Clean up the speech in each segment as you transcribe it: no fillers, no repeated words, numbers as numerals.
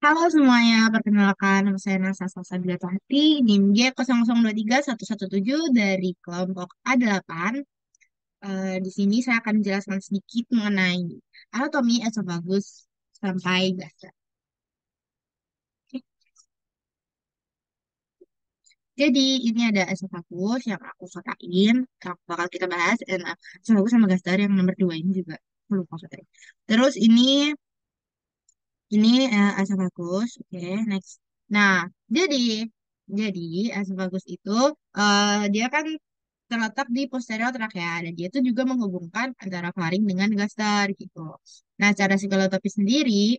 Halo semuanya, perkenalkan nama saya Nasa Salsabila Tati, NIM G00231117 dari kelompok A8. Di sini saya akan menjelaskan sedikit mengenai anatomi esofagus sampai gastric. Oke. Jadi ini ada esofagus yang aku kotain, yang bakal kita bahas, dan esofagus sama gaster yang nomor 2 ini juga aku lupa kotain. Terus ini esophagus, oke, next. Nah, jadi jadi esophagus itu dia kan terletak di posterior trachea dan dia itu juga menghubungkan antara faring dengan gaster gitu. Nah, cara psikolotopi sendiri,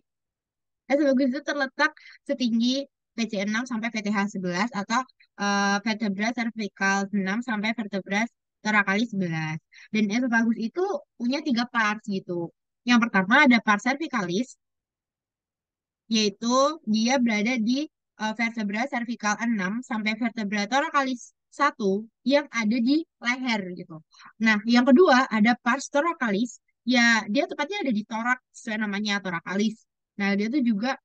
esophagus itu terletak setinggi PC6 sampai VTH11 atau vertebra cervical 6 sampai vertebra thoracalis 11. Dan esophagus itu punya tiga parts gitu. Yang pertama ada part cervicalis, yaitu dia berada di vertebra cervical 6 sampai vertebra thoracalis 1 yang ada di leher gitu. Nah, yang kedua ada pars thoracalis, ya dia tepatnya ada di thorax, sesuai namanya thoracalis. Nah, dia tuh juga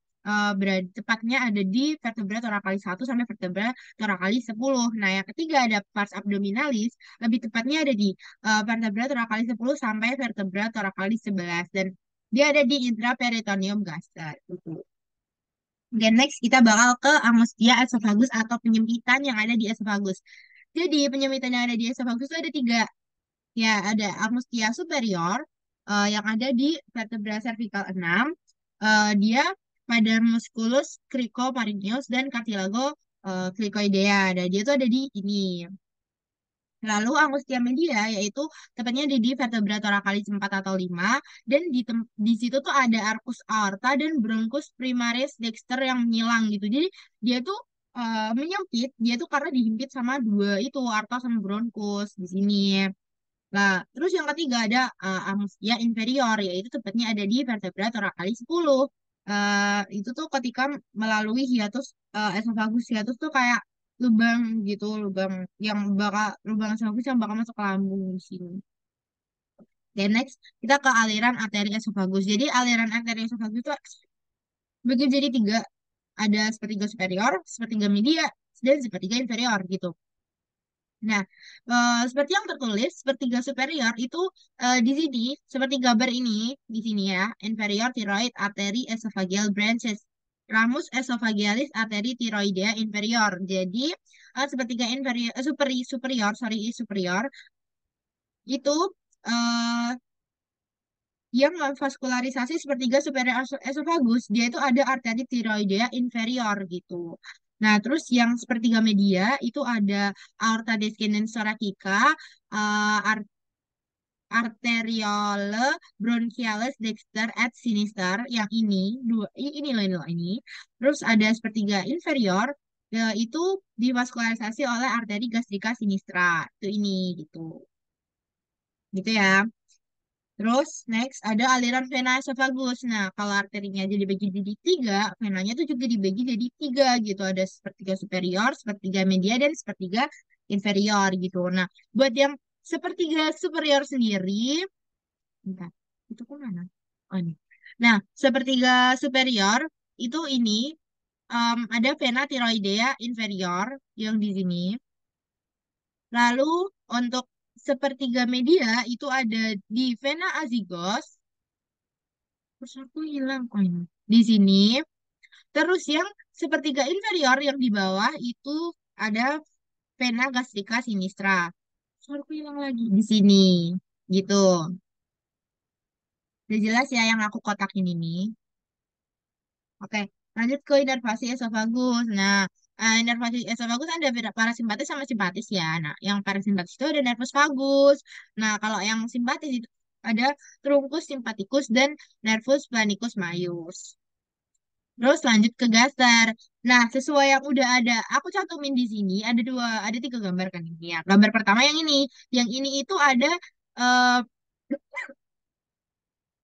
berada tepatnya ada di vertebra thoracalis 1 sampai vertebra thoracalis 10. Nah, yang ketiga ada pars abdominalis, lebih tepatnya ada di vertebra thoracalis 10 sampai vertebra thoracalis 11 dan dia ada di intraperitoneum gaster. Gitu. Dan next kita bakal ke angustia esophagus atau penyempitan yang ada di esophagus. Jadi penyempitan yang ada di esophagus itu ada tiga. Ya, ada angustia superior yang ada di vertebra cervical 6. Dia pada musculus cricopharyngeus dan cartilago cricoidea. Dan dia itu ada di ini. Lalu angustia media yaitu tepatnya di vertebra thoracalis 4 atau 5 dan di situ tuh ada arcus aorta dan bronchus primaris dexter yang menyilang gitu. Jadi dia tuh menyempit, dia tuh karena dihimpit sama dua itu aorta sama bronchus di sini. Nah, terus yang ketiga ada angustia inferior yaitu tepatnya ada di vertebra thoracalis 10. Itu tuh ketika melalui hiatus esophagus, hiatus tuh kayak lubang gitu, lubang esophagus yang bakal masuk ke lambung di sini. Dan next kita ke aliran arteri esophagus. Jadi aliran arteri esophagus itu bagi jadi tiga, ada sepertiga superior, sepertiga media, dan sepertiga inferior gitu. Nah, seperti yang tertulis, sepertiga superior itu di sini, seperti gambar ini, di sini ya, inferior thyroid artery esophageal branches, ramus esophagealis artery thyroidea inferior. Jadi, sepertiga inferior, superior, sorry, superior, itu eh, yang memvaskularisasi sepertiga superior esophagus, dia itu ada arteri thyroidea inferior gitu. Nah, terus yang sepertiga media itu ada aorta descendens thoracica, arteriole bronchialis dexter et sinister yang ini dua ini loh ini loh ini. Terus ada sepertiga inferior itu divaskularisasi oleh arteri gastrika sinistra. Itu ini gitu. Gitu ya. Terus next ada aliran vena esophagus. Nah, kalau arterinya jadi dibagi jadi tiga, venanya itu juga dibagi jadi tiga gitu. Ada sepertiga superior, sepertiga media, dan sepertiga inferior gitu. Nah, buat yang sepertiga superior sendiri, bentar, itu kemana? Oh ini. Nah, sepertiga superior itu ini ada vena thyroidea inferior yang di sini. Lalu untuk sepertiga media itu ada di vena azygos. Terus aku hilang. Oh ini. Di sini. Terus yang sepertiga inferior yang di bawah itu ada vena gastrica sinistra. Terus aku hilang lagi. Di sini. Gitu. Udah jelas ya yang aku kotakin ini. Oke, lanjut ke inervasi esofagus. Nah, inervasi esofagus ada parasimpatis sama simpatis ya. Nah, yang parasimpatis itu ada nervus vagus. Nah, kalau yang simpatis itu ada truncus sympathicus dan nervus planicus majus. Terus lanjut ke gaster. Nah, sesuai yang udah ada, aku cantumin di sini ada tiga gambar kan ini ya. Gambar pertama yang ini, itu ada eh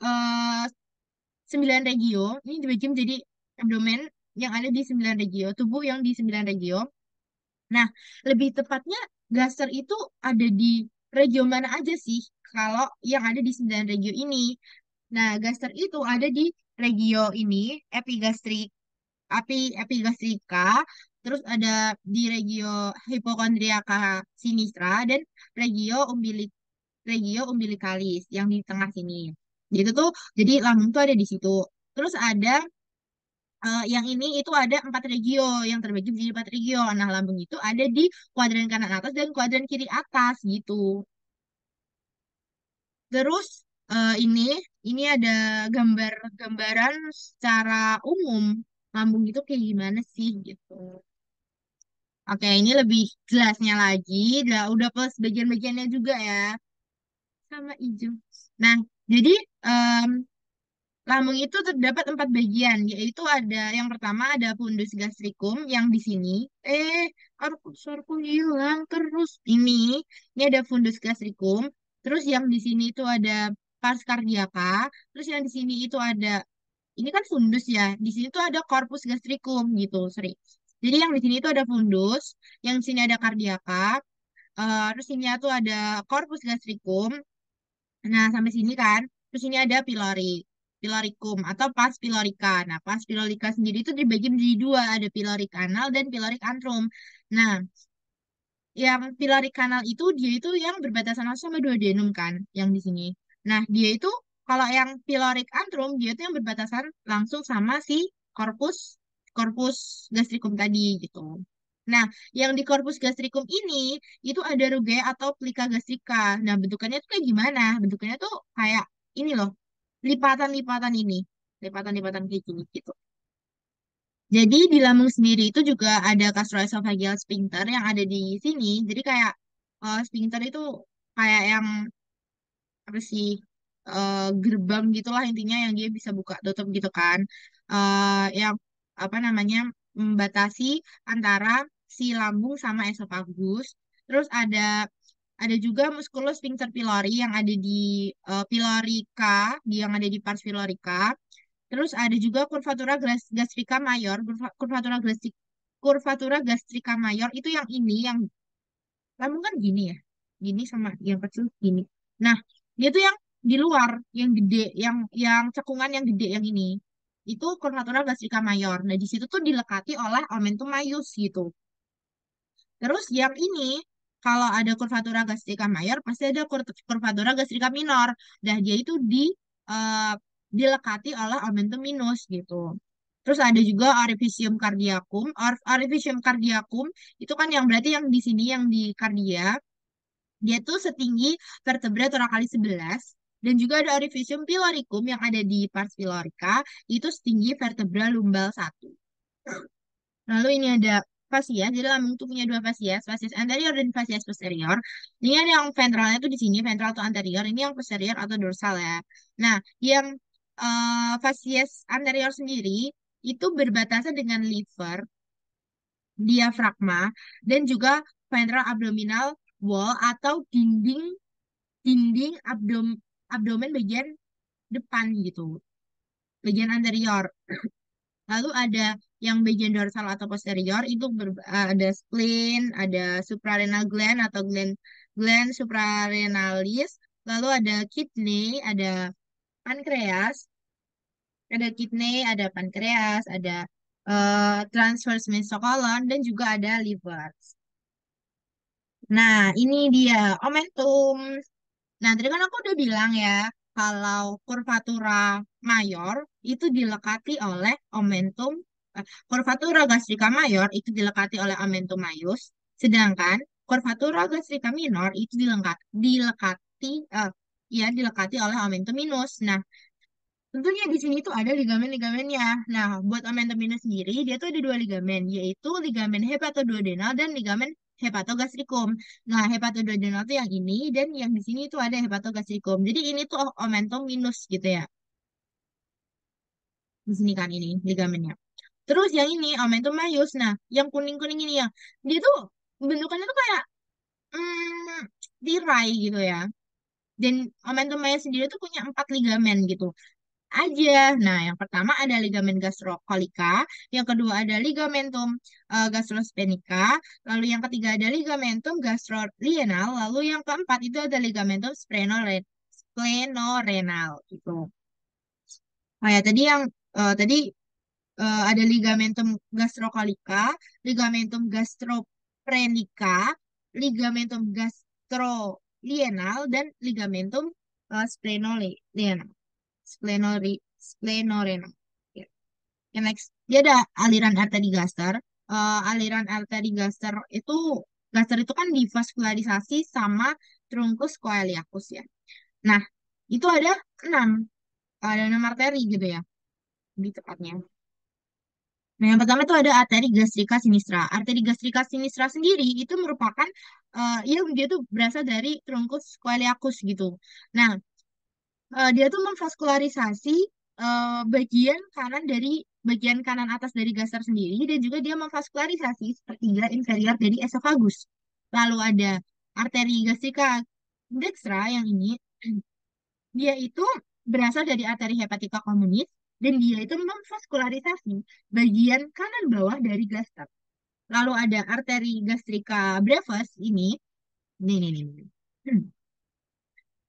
eh, 9 regio. Ini dibagi menjadi abdomen yang ada di 9 regio, tubuh yang di 9 regio. Nah, lebih tepatnya gaster itu ada di regio mana aja sih? Kalau yang ada di 9 regio ini. Nah, gaster itu ada di regio ini, epigastrik. epigastrika, terus ada di regio hipokondriaka sinistra dan regio regio umbilicalis yang di tengah sini. Gitu tuh, jadi lambung tuh ada di situ. Terus ada yang ini itu ada 4 regio yang terbagi menjadi 4 regio. Nah, lambung itu ada di kuadran kanan atas dan kuadran kiri atas gitu. Terus ini ada gambaran secara umum lambung itu kayak gimana sih gitu. Oke, ini lebih jelasnya lagi. Udah plus bagian-bagiannya juga ya, sama hijau. Nah, jadi lambung itu terdapat 4 bagian, yaitu ada yang pertama ada fundus gastricum yang di sini. Suaraku hilang terus. Ini ada fundus gastricum. Terus yang di sini itu ada pars cardiaca. Terus yang di sini itu ada, ini kan fundus ya. Di sini tuh ada corpus gastricum gitu, sering. Jadi yang di sini itu ada fundus, yang di sini ada cardiaca. Terus ini tuh ada corpus gastricum. Nah, sampai sini kan. Terus ini ada piloricum atau pars pilorica. Nah, pars pilorica sendiri itu dibagi menjadi dua, ada pilorik anal dan pilorik antrum. Nah, yang pilorik kanal itu dia itu yang berbatasan langsung sama duodenum kan, yang di sini. Nah, dia itu kalau yang pilorik antrum dia itu yang berbatasan langsung sama si corpus corpus gastricum tadi gitu. Nah, yang di corpus gastricum ini itu ada rugae atau plica gastrica. Nah, bentukannya tuh kayak gimana? Bentukannya tuh kayak ini loh, lipatan-lipatan ini, lipatan-lipatan kayak gini gitu. Jadi di lambung sendiri itu juga ada gastroesophageal sphincter yang ada di sini. Jadi kayak sphincter itu kayak yang apa sih, gerbang gitulah intinya yang dia bisa buka tutup gitu kan. Yang apa namanya, membatasi antara si lambung sama esofagus. Terus ada juga musculus sphincter pylori yang ada di pilorika, yang ada di pars pilorika. Terus ada juga gastrica mayor, kurvatura gastrica mayor itu yang ini, yang lambung kan gini ya, gini sama yang kecil gini. Nah, dia tuh yang di luar, yang gede, yang cekungan yang gede yang ini, itu kurvatura gastrica mayor. Nah, di situ tuh dilekati oleh omentum maius gitu. Terus yang ini, kalau ada kurvatura gastrica mayor, pasti ada kurvatura gastrica minor. Nah, dia itu eh, dilekati oleh omentum minus gitu. Terus ada juga orificium cardiacum. Orificium cardiacum itu kan yang berarti yang di sini, yang di kardia. Dia tuh setinggi vertebra thoracalis 11. Dan juga ada orificium piloricum yang ada di pars pilorica. Itu setinggi vertebra lumbal 1. Lalu ini ada fasies, jadi lambung itu punya dua fasies, fasies anterior dan fasies posterior. Ini ada yang ventralnya tuh di sini, ventral atau anterior, ini yang posterior atau dorsal ya. Nah, yang fasies anterior sendiri itu berbatasan dengan liver, diafragma, dan juga ventral abdominal wall atau dinding dinding abdomen bagian depan gitu, bagian anterior. Lalu ada yang bagian dorsal atau posterior itu ada spleen, ada suprarenal gland atau gland suprarenalis, lalu ada kidney, ada pankreas, ada pankreas, ada transverse mesocolon dan juga ada liver. Nah, ini dia omentum. Nah, tadi kan aku udah bilang ya, kalau kurvatura mayor itu dilekati oleh omentum, kurvatura gastrica mayor itu dilekati oleh omentum maius, sedangkan kurvatura gastrica minor itu dilekati oleh omentum minus. Nah, tentunya di sini tuh ada ligamen-ligamennya. Nah, buat omentum minus sendiri, dia tuh ada dua ligamen, yaitu ligamen hepatoduodenal dan ligamen hepatogastricum. Nah, hepatoduodenal tuh yang ini, dan yang di sini tuh ada hepatogastricum. Jadi ini tuh omentum minus gitu ya. Di sini kan ini ligamennya. Terus yang ini omentum maius. Nah, yang kuning-kuning ini ya, dia tuh bentukannya tuh kayak tirai gitu ya. Dan omentum maius sendiri tuh punya 4 ligamen gitu aja. Nah, yang pertama ada ligamen gastrocolica, yang kedua ada ligamentum gastrospenica, lalu yang ketiga ada ligamentum gastrolienal, lalu yang keempat itu ada ligamentum splenorenal gitu. Oh ya, tadi ada ligamentum gastrocolica, ligamentum gastroprenica, ligamentum gastrolienal, dan ligamentum splenorenal. Splenorenal. Ya. Yang next, dia ada aliran arteri gaster. Aliran arteri gaster itu kan divaskularisasi sama trunkus coeliacus ya. Nah, itu enam, ada enam arteri gitu ya, lebih tepatnya. Nah, yang pertama itu ada arteri gastrika sinistra. Arteri gastrika sinistra sendiri itu merupakan ya dia tuh berasal dari trunkus coeliacus gitu. Nah, dia tuh memvaskularisasi bagian kanan atas dari gaster sendiri, dan juga dia memvaskularisasi sepertiga inferior dari esofagus. Lalu ada arteri gastrika dextra yang ini, dia itu berasal dari arteri hepatika communis, dan dia itu memvaskularisasi bagian kanan bawah dari gaster. Lalu ada arteri gastrika brevis ini. Hmm.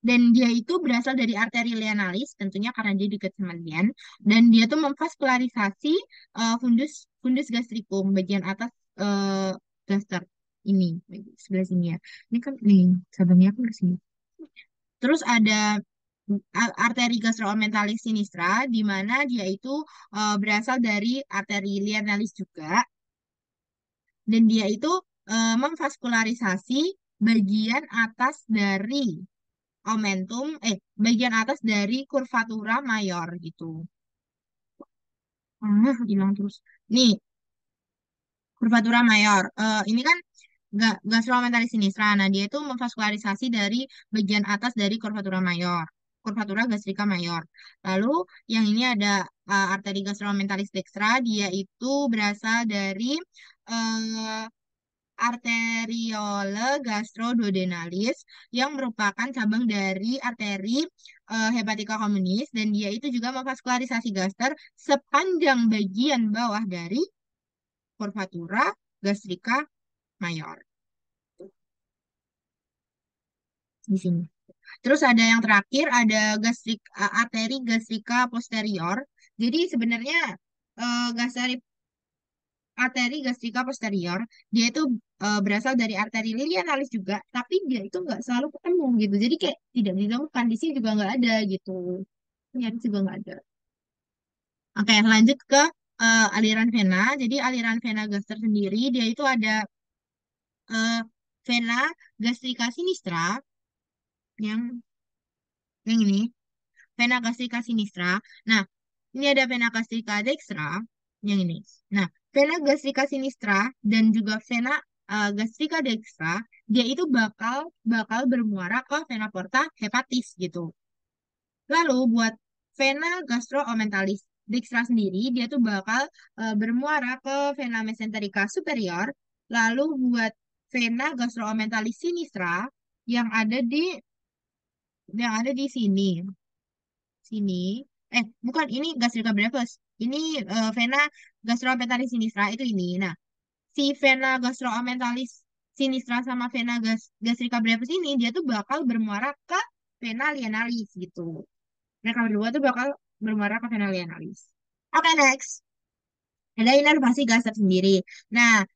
Dan dia itu berasal dari arteri lienalis, tentunya karena dia dekat sama lien. Dan dia tuh memvaskularisasi fundus fundus gastricum, bagian atas gaster ini, sebelah sini ya. Ini kan nih, cabangnya kan ke sini. Terus ada arteri gastromentalis sinistra, di mana dia itu berasal dari arteri lienalis juga, dan dia itu memvaskularisasi bagian atas dari bagian atas dari kurvatura mayor gitu. Hilang terus. Nih, kurvatura mayor. Ini kan gastromentalis sinistra. Nah, dia itu memvaskularisasi dari bagian atas dari kurvatura mayor. Kurvatura gastrika mayor. Lalu, yang ini ada arteri gastromentalis dextra. Dia itu berasal dari eh, arteriole gastroduodenalis yang merupakan cabang dari arteri hepatika communis, dan dia itu juga memvaskularisasi gaster sepanjang bagian bawah dari kurvatura gastrika mayor di sini. Terus ada yang terakhir, ada arteri gastrika posterior. Jadi sebenarnya arteri gastrika posterior, dia itu berasal dari arteri linealis juga, tapi dia itu nggak selalu ketemu gitu. Jadi kayak tidak ditemukan di sini juga nggak ada gitu. Nyaris juga nggak ada. Oke, lanjut ke aliran vena. Jadi aliran vena gaster sendiri, dia itu ada eh, vena gastrika sinistra yang ini, vena gastrika sinistra. Nah, ini ada vena gastrika dextra yang ini. Nah, vena gastrika sinistra dan juga vena gastrika dextra, dia itu bakal bakal bermuara ke vena porta hepatis gitu. Lalu buat vena gastroomenthalis dextra sendiri, dia tuh bakal bermuara ke vena mesenterica superior. Lalu buat vena gastroomenthalis sinistra yang ada di sini. Sini. Bukan, ini gastrika brevis. Ini vena gastroomenthalis sinistra itu ini. Nah, si vena gastroomenthalis sinistra sama vena gastrika brevis ini dia tuh bakal bermuara ke vena lienalis gitu. Mereka berdua tuh bakal bermuara ke vena lienalis. Oke, next. Ada inervasi gaster sendiri. Nah,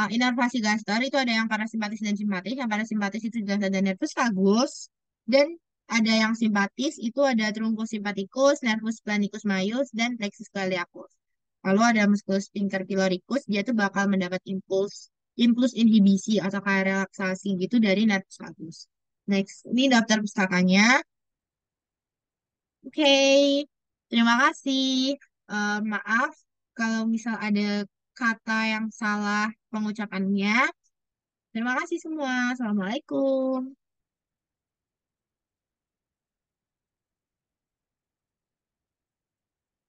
inervasi gaster itu ada yang parasimpatis dan simpatis. Yang parasimpatis itu juga ada nervus vagus, dan ada yang simpatis itu ada truncus sympathicus, nervus planicus majus, dan plexus coeliacus. Lalu ada musculus sphincter pyloricus, dia tuh bakal mendapat impuls inhibisi atau kayak relaksasi gitu dari nervus vagus. Next, ini daftar pustakanya. Oke, terima kasih. Maaf kalau misal ada kata yang salah pengucapannya. Terima kasih semua. Assalamualaikum.